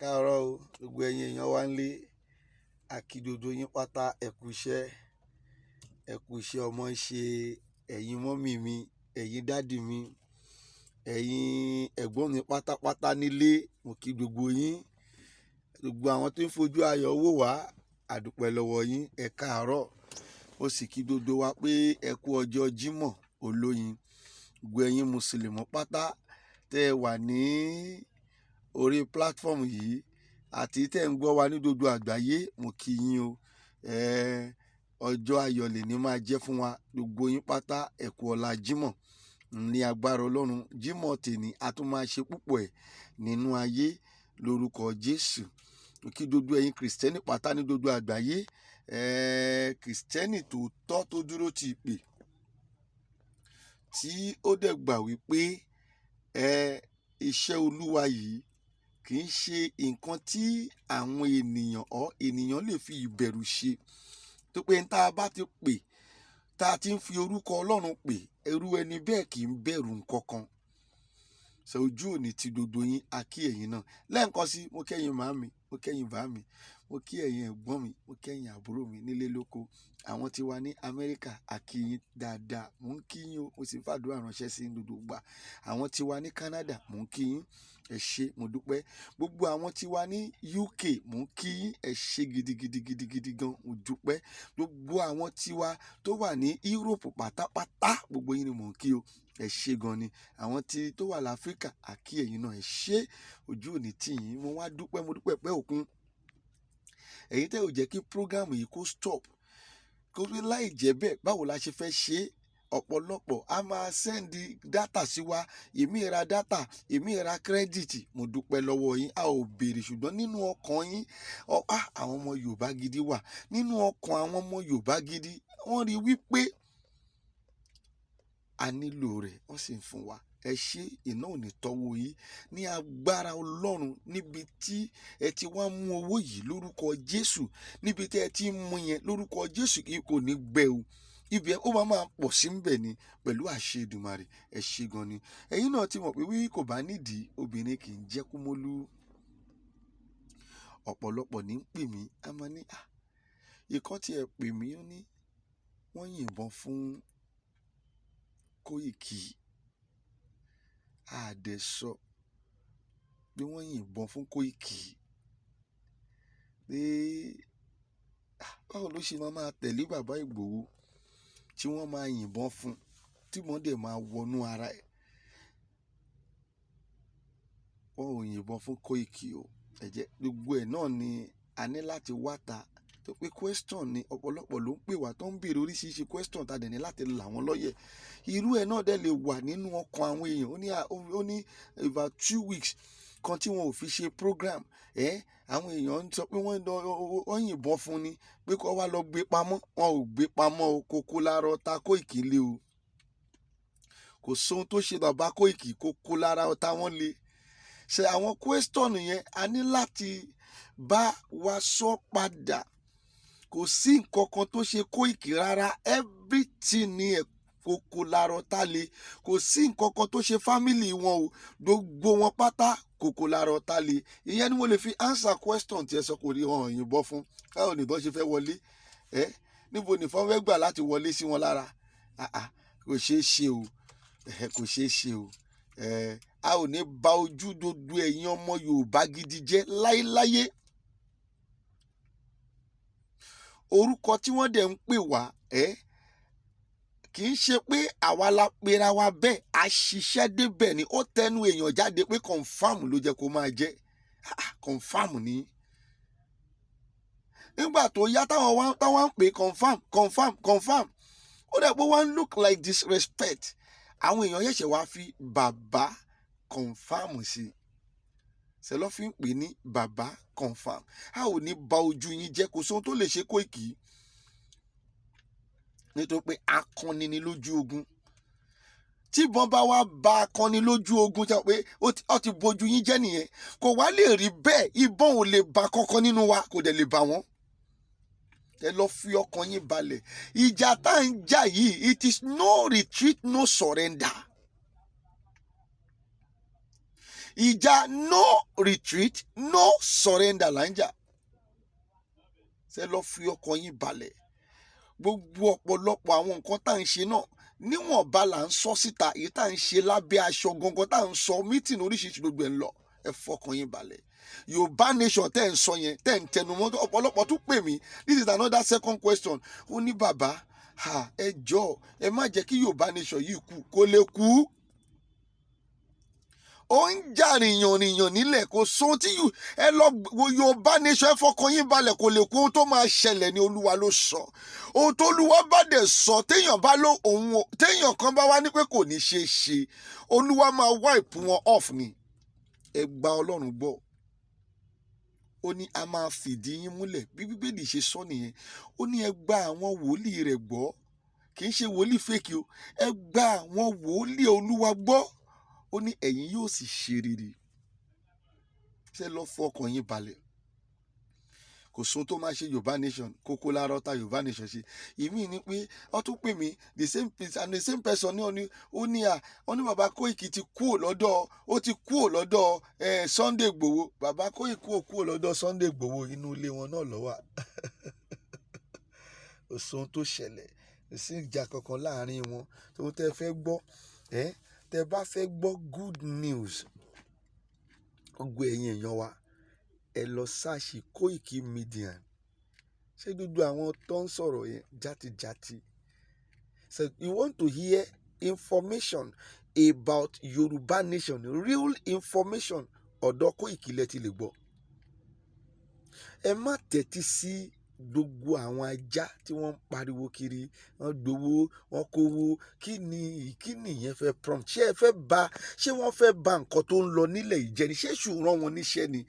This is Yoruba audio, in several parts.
káàárọ̀ o gbogbo ẹ̀yin èèyàn wa nílé akídodo yín pátá ẹ kú iṣẹ́ ọmọ ṣe ẹ̀yin mọ́mì mi ẹ̀yin dádì mi ẹ̀yin ẹ̀gbọ́n mi pátápátá nílé mo kí gbogbo yín gbogbo àwọn tó ń fojú ayọ̀ wò wá àdúpẹ́ lọ́wọ́ yín ẹ káàárọ̀ ó sì kí gbogbo wa pé ẹ kú ọjọ́ Jímọ̀ olóyin gbogbo ẹ̀yin mùsùlùmí pátá tẹ́ ẹ wà ní orí platform yìí àti tẹ́ ń gbọ́ wa ní gbogbo àgbáyé mo kí yín o ọjọ́ ayọ̀ lè ní máa jẹ́ fún wa gbogbo yín pátá ẹ kú ọlá Jímọ̀ ní agbára Ọlọ́run Jímọ̀ tèmi a tún máa ṣe púpọ̀ ẹ̀ nínú ayé lórúkọ Jésù kí gbogbo ẹ̀yin kìrìsìtẹ́nì pátá ní gbogbo àgbáyé kìrìsìtẹ́nì tòótọ́ tó dúró ti ìpè tí ó dẹ̀ gbà wípé iṣẹ́ Olúwa yìí kì í ṣe nǹkan tí àwọn ènìyàn lè fi ìbẹ̀rù ṣe tó pé tá a bá ti pè tá a ti ń fi orúkọ Ọlọ́run pè irú ẹni bẹ́ẹ̀ kì í bẹ̀rù nǹkan kan ṣe ojú òní ti gbogbo yín a kí ẹ̀yin náà lẹ́ẹ̀kan sí mo kẹ́yin màámi mo kẹ́yin bàámi mo kí ẹ̀yin ẹ̀gbọ́n mi mo kẹ́yin àbúrò mi nílé lóko àwọn tí wà ní Amẹ́ríkà a kí yín dáadáa mò ń kí yín o mo sì fàdúrà ránṣẹ́ sí gbogbo gbà àwọn tí wà ní Canada mò ń kí yín ẹ ṣé mo dúpẹ́ gbogbo àwọn tí wà ní UK mò ń kí yín ẹ ṣé gidigidi gan mo dúpẹ́ gbogbo àwọn tí wà tó wà ní Europe pátápátá gbogbo yín ni mò ń kí o ẹ ṣé gan ni àwọn tí tó wà láfíríkà àkí ẹ̀yin náà ẹ ṣé ojú òní tì yín mo wá dúpẹ́ mo dúpẹ́ pẹ́ òkun ẹ̀yin tẹ́ ò jẹ́ kí program yìí kó stop kó rí láì jẹ́ bẹ́ẹ̀ báwo la ṣe fẹ́ ṣe ọ̀pọ̀lọpọ̀ a máa sẹ́ndì dátà sí wa èmi ra dátà èmi ra kírẹ́dìtì mo dúpẹ́ lọ́wọ́ yín a ò béèrè ṣùgbọ́n nínú ọkàn yín àwọn ọmọ Yorùbá gidi wà nínú ọkàn àwọn ọmọ Yorùbá gidi wọ́n rí wípé a nílò rẹ̀ wọ́n sì ń fún wa ẹ ṣé iná ò ní tọ́wọ́ yìí ní agbára Ọlọ́run níbi tí ẹ ti wá mú owó yìí lórúkọ Jésù níbi tí ẹ ti mú yẹn lórúkọ Jésù kì í kò ní gbẹ o ibi ẹ ó máa pọ̀ sí ń bẹ̀ ni pẹ̀lú àṣẹ Èdùmàrè ẹ ṣé gan ni ẹ̀yin náà ti mọ̀ pé wí kò bá nídìí obìnrin kì í jẹ́ kúmólú ọ̀pọ̀lọpọ̀ ní ń pè mí a máa ní ìkan tí ẹ pè mí ó ní wọ́n yìnbọn fún Kóìkì àdẹ̀sọ bí wọ́n yìnbọn fún Kóìkì pé báwo ló ṣe máa tẹ̀lé bàbá Ìgbòho tí wọ́n máa yìnbọn fún tí wọ́n dẹ̀ máa wọnú ara ẹ̀ wọ́n ò yìnbọn fún Kóìkì o ẹ̀jẹ̀ gbogbo ẹ̀ náà ni a ní láti wá ta tó pé question ni ọ̀pọ̀lọpọ̀ ló ń pè wá tó ń béèrè oríṣiríṣi question tá dẹ̀ ní láti là wọ́n lọ́yẹ̀ irú ẹ̀ náà dẹ̀ lè wà nínú ọkàn àwọn èèyàn ó ní about 2 weeks kan tí wọn ò fi ṣe program àwọn èèyàn ń sọ pé wọ́n yìnbọn fún ni pé kó wá lọ gbé pamọ́ wọn ò gbé pamọ́ o kókó lára ọ̀tá Kóìkì lé o kò sóhun tó ṣe bàbá Kóìkì kókó lára ọ̀tá wọn lé ṣe àwọn question yẹn a ní láti bá wa sọ padà kò sí nǹkan kan tó ṣe Kóìkì rárá everything ni kókó lára ọ̀tá lé kò sí nǹkan kan tó ṣe family wọn o gbogbo wọn pátá kókó lára ọ̀tá lé ìyẹn ni mo lè fi answer question tí ẹ sọ kò rí hàn yìnbọn fún káwọn nìbọn ṣe fẹ́ wọlé níbo nìfọ́n fẹ́ gbà láti wọlé sí wọn lára kò ṣeé ṣe o kò ṣeé ṣe o a ò ní bà ojú gbogbo ẹ̀yin ọmọ Yorùbá gidi jẹ́ láéláyé orúkọ tí wọ́n dẹ̀ ń pè wá kì í ṣe pé àwa la pera wa bẹ́ẹ̀ a ṣiṣẹ́ débẹ̀ ni ó tẹnu èèyàn jáde pé confam ló jẹ́ kó máa jẹ́ confam ni nígbà tó yá táwọn ń pè confam ó dẹ̀ pé wọ́n look like disrespect àwọn èèyàn yẹ̀ṣẹ̀ wá fi bàbá confam sí ṣe lọ́ fi ń pè ní bàbá confam a ò ní bà ojú yín jẹ́ kò sóhun tó lè ṣe Kóìkì nítorí pé akọni ni lójú ogun tí ìbọn bá wá bá akọni lójú ogun jẹ́ pé ó ti bojú yín jẹ́ nìyẹn kò wá lè rí bẹ́ẹ̀ ìbọn ò lè bá kankan nínú wa kò dẹ̀ lè bá wọn ẹ lọ fi ọkàn yín balẹ̀ ìjà tá à ń jà yìí it is no retreat no surrender ìjà no retreat no surrender là ń jà. Ṣé lọ fi ọkàn yín balẹ̀. Gbogbo ọ̀pọ̀lọpọ̀ àwọn nǹkan tá à ń ṣe náà níwọ̀nba là ń sọ síta, èyí tá à ń ṣe lábẹ́ aṣọ gangan tá à ń sọ mítìn oríṣiríṣi gbogbo ẹ̀ ń lọ. Ẹ fọkàn yín balẹ̀. Yorùbá nation tẹ́ ń sọ yẹn, tẹ́ ń tẹnumọ́, ọ̀pọ̀lọpọ̀ tún pè mí. This is another second question. Ó ní bàbá, ẹ jọ̀ọ́ ẹ má jẹ́ kí Yorùbá nation yìí kú. Kò lè kú. Ó ń jà rìnyànrìnyàn nílẹ̀, kò sóhun tí ẹ lọ wo Yorùbá nation, ẹ fọkàn yín balẹ̀, kò lè kú. Ohun tó máa ṣẹlẹ̀ ni Olúwa ló sọ. Ohun tó Olúwa bá dẹ̀ sọ, téèyàn kan bá wá ní pé kò ní ṣe é ṣe, Olúwa máa wipe wọn off ni. Ẹ gba Ọlọ́run gbọ́. Ó ní a máa fìdí yín múlẹ̀, bí Bíbélì ṣe sọ nìyẹn. Ó ní ẹ gba àwọn wòlíì rẹ̀ gbọ́, kì í ṣe wòlíì fake o. Ẹ gba àwọn wòlíì Olúwa gbọ́. Ó ní ẹ̀yin yóò sì ṣe rere. Ṣé lọ fọkàn yín balẹ̀. Kò sóhun tó máa ṣe Yorùbá nation, Kókó Lára ta Yorùbá nation ṣe. Ìmí ni pé wọ́n tún pè mí the same person ní ó ní bàbá Kóìkì ti kúrò lọ́dọ̀, ó ti kúrò lọ́dọ̀ Sunday Igboho. Bàbá Kóìkì ò kúrò lọ́dọ̀ Sunday Igboho, inú ilé wọn náà ló wà. Kò sóhun tó ṣẹlẹ̀, kò sí ìjà kankan láàrin wọn. Tó tẹ́ fẹ́ gbọ́, tẹ́ bá fẹ́ gbọ́ good news, gbogbo ẹ̀yin èèyàn wa, ẹ lọ sáàṣì Koiki Media. Ṣé gbogbo àwọn tó ń sọ̀rọ̀ yẹn játijàti? So you want to hear information about Yorùbá nation, real information, ọ̀dọ̀ Koiki lẹ ti lè gbọ́. Ẹ má tẹ́tí sí gbogbo àwọn ajá tí wọ́n ń pariwo kiri, wọ́n gbowó, wọ́n kówó. Kí ni ìyẹn fẹ́ prompt? Ṣé wọ́n fẹ́ ba nǹkan tó ń lọ nílẹ̀ yìí jẹ́ ni? Ṣé èṣù rán wọn níṣẹ́ ni?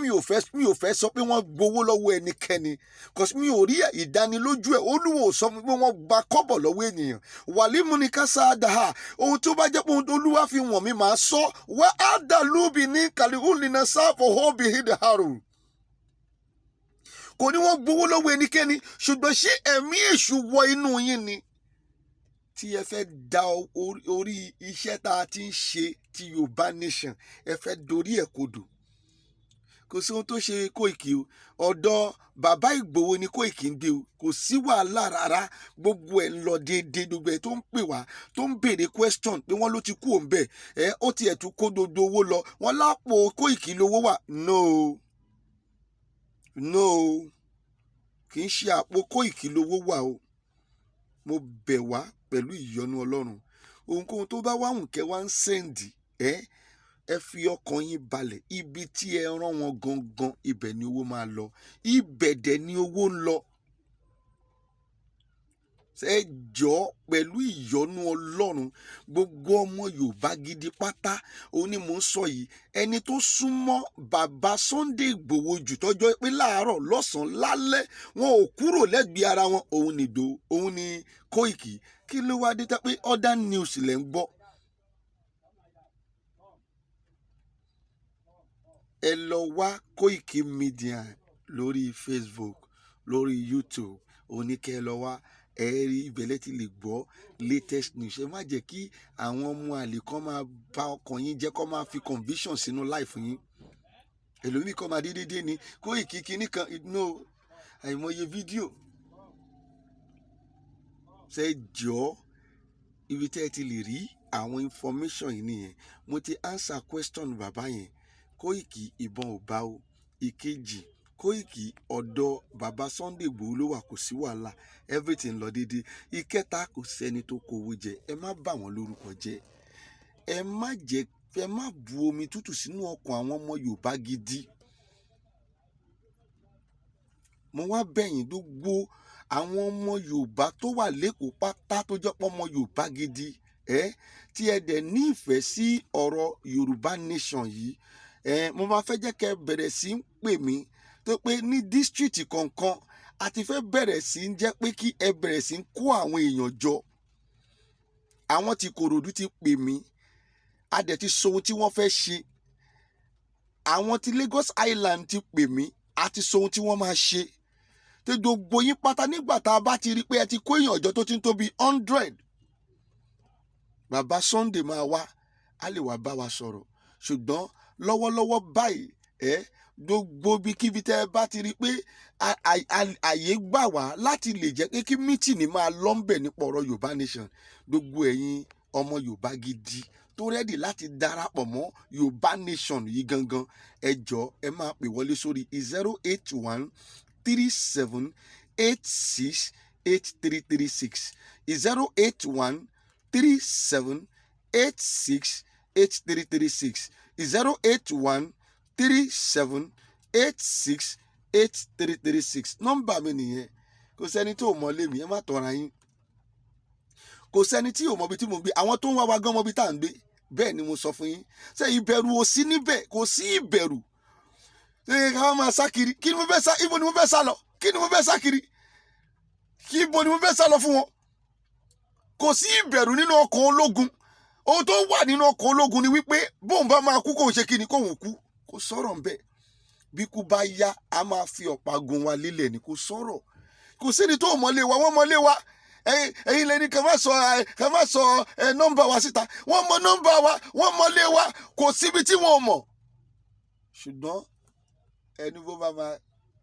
Mi ò fẹ́ sọ pé wọ́n gbowó lọ́wọ́ ẹnikẹ́ni, because mi ò rí ìdánilójú ẹ̀. Olúwa ò sọ fún mi pé wọ́n gba kọ́bọ̀ lọ́wọ́ ènìyàn. Wàlímù ní kásá dáhà. Ohun tó bá jẹ́ pé ohun tó Olúwa fi wọ̀n mi máa sọ. Wá á dà lóbi ní kàlíhùn nínú sáfù hóbi hídàárù. Kò ní wọ́n gbowó lọ́wọ́ ẹnikẹ́ni, ṣùgbọ́n ṣé ẹ̀mí èṣù wọ inú yín ni? Tí ẹ fẹ́ da orí iṣẹ́ tá a ti ń ṣe ti Yorùbá nation, ẹ fẹ́ dorí ẹ̀ kodò. Kò sí ohun tó ṣe Koiki o. Ọ̀dọ̀ bàbá Ìgbòho ni Koiki ń dé o. Kò sí wàhálà rárá. Gbogbo ẹ̀ ń lọ déédéé. Gbogbo ẹ̀ tó ń pè wá, tó ń béèrè question pé wọ́n ló ti kú òun bẹ́ẹ̀. Ó tiẹ̀ tún kó gbogbo owó lọ. Wọ́n lápò Koiki lówó wà. No, kì í ṣe àpò Koiki lówó wà o. Mo bẹ̀ wá pẹ̀lú ìyọ́nú Ọlọ́run. Ohunkóhun tó bá wáhùn kẹ́ wá ń sẹ́ǹdì, ẹ fi ọkàn yín balẹ̀. Ibi tí ẹ rán wọn gangan, ibẹ̀ ni owó máa lọ. Ibẹ̀ dẹ̀ ni owó ń lọ. Ẹ jọ̀ọ́ pẹ̀lú ìyọ́nú Ọlọ́run, gbogbo ọmọ Yorùbá gidi pátá, òun ni mò ń sọ yìí. Ẹni tó súnmọ́ bàbá Sunday Igboho jù tọ́jọ́ pé láàárọ̀ lọ́sàn-án lálẹ́ wọn ò kúrò lẹ́gbẹ̀ẹ́ ara wọn, òun ni Koiki. Kí ló wá dé pé other news lẹ̀ ń gbọ́? Ẹ lọ wá Koiki Media lórí Facebook, lórí YouTube, òun ni kẹ́ ẹ lọ wá. Ẹ rí ibẹ̀lẹ̀ tí lè gbọ́ latest news. Ẹ má jẹ́ kí àwọn ọmọ àlè kan máa bà ọkàn yín jẹ́, kó máa fi conviction sínú life yín. Ẹlòmíì kan máa dédé ni Koiki kíní kan, àìmọye fídíò. Ṣé jọ̀ọ́ ibi tẹ́ ẹ ti lè rí àwọn information yìí nìyẹn. Mo ti answer question bàbá yẹn. Koiki ìbọn ò bá o. Ìkejì, Koiki ọ̀dọ̀ bàbá Sunday Igboho ló wà, kò sí wàhálà, everything lọ déédéé. Ìkẹta, kò sẹ́ni tó kówó jẹ. Ẹ má bà wọ́n lórúkọ jẹ́. Ẹ má bu omi tútù sínú ọkàn àwọn ọmọ Yorùbá gidi. Mo wá bẹ̀yìn gbogbo àwọn ọmọ Yorùbá tó wà lẹ́kọ̀ọ́ pátá tó jẹ́ pé ọmọ Yorùbá gidi, tí ẹ dẹ̀ ní ìfẹ́ sí ọ̀rọ̀ Yorùbá nation yìí. Mo máa fẹ́ jẹ́ kẹ́ bẹ̀rẹ̀ sí ń pè mí, tó pé ní district kọ̀ọ̀kan a ti fẹ́ bẹ̀rẹ̀ sí ń jẹ́ pé kí ẹ bẹ̀rẹ̀ sí ń kó àwọn èèyàn jọ. Àwọn tí Ìkòròdú ti pè mí, a dẹ̀ ti sọ ohun tí wọ́n fẹ́ ṣe. Àwọn tí Lagos Island ti pè mí, a ti sọ ohun tí wọ́n máa ṣe. Tí gbogbo yín pátá, nígbà tá a bá ti rí pé ẹ ti kó èèyàn jọ tó ti ń tó bí 100, bàbá Sunday máa wá, á lè wá bá wa sọ̀rọ̀. Ṣùgbọ́n lọ́wọ́lọ́wọ́ báyìí gbogbo ibikíbi tẹ́ ẹ bá ti rí i pé àyè gbà wá láti lè jẹ́ pé kí mítìnì máa lọ́nbẹ̀ nípa ọ̀rọ̀ Yorùbá Nation, gbogbo ẹ̀yin ọmọ Yorùbá gidi tó rẹ́dì láti darapọ̀ mọ́ Yorùbá Nation yìí gangan, ẹ jọ̀ọ́ ẹ máa pè wọlé sórí 08137868336 08137868336 08137868336 nọ́mbà mi nìyẹn. Kò sẹ́ni tó mọ̀ lé mi, ẹ má tọra yín. Kò sẹ́ni tí ò mọ̀ bí tí mo gbé, àwọn tó ń wá wa gan mọ̀ bí tá à ń gbé. Bẹ́ẹ̀ ni mo sọ fún yín. Ṣé ìbẹ̀rù ò sí níbẹ̀? Kò sí ìbẹ̀rù. Ṣé ká máa sá kiri? Kí ni mo fẹ́ sá? Ibo ni mo fẹ́ sá lọ? Kí ni mo fẹ́ sá kiri? Ibo ni mo fẹ́ sá lọ fún wọn? Kò sí ìbẹ̀rù nínú ọkàn ológun. Ohun tó wà nínú ọkàn ológun ni wípé bóun bá máa kú kóun ṣe kí ni kóun kú. Kò sọ̀rọ̀ ńbẹ̀. Bí kú bá yá, a máa fi ọ̀pá gun wa lílẹ̀ ni, kò sọ̀rọ̀. Kò sẹ́ni tó mọ̀lé wa, wọ́n mọ̀lé wa. Ẹ̀yin lẹni ká má sọ nọ́mbà wa síta. Wọ́n mọ nọ́mbà wa, wọ́n mọ̀lé wa, kò síbi tí wọ́n mọ̀. Ṣùgbọ́n ẹni bó bá máa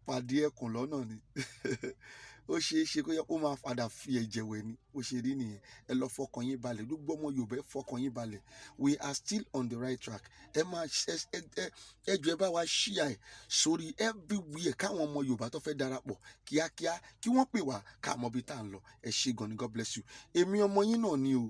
pàdé ẹkùn lọ́nà ni ó ṣeé ṣe kó yẹ kó máa padà fi ẹ̀jẹ̀ wẹ̀ ni. Ó ṣe rí nìyẹn. Ẹ lọ fọkàn yín balẹ̀. Gbogbo ọmọ Yorùbá ẹ fọkàn yín balẹ̀. We are still on the right track. Ẹ jọ̀ọ́ ẹ bá wa share sórí everywhere káwọn ọmọ Yorùbá tó fẹ́ darapọ̀ kíákíá kí wọ́n pè wá ká mọ bí tá à ń lọ. Ẹ ṣé gan ni, God bless you. Èmi ọmọ yín náà ni o.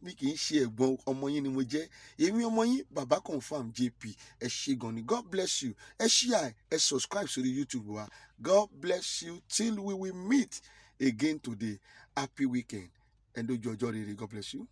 Mi kì í ṣe ẹ̀gbọ́n ọmọ yín ni mo jẹ́. Èmi ọmọ yín Baba Confirm JP. Ẹ ṣé gan ni, God bless you. Ẹ share, ẹ subscribe sórí YouTube wa. God bless you till we will meet again today. Happy weekend. Ẹ dójú ọjọ́ rere. God bless you.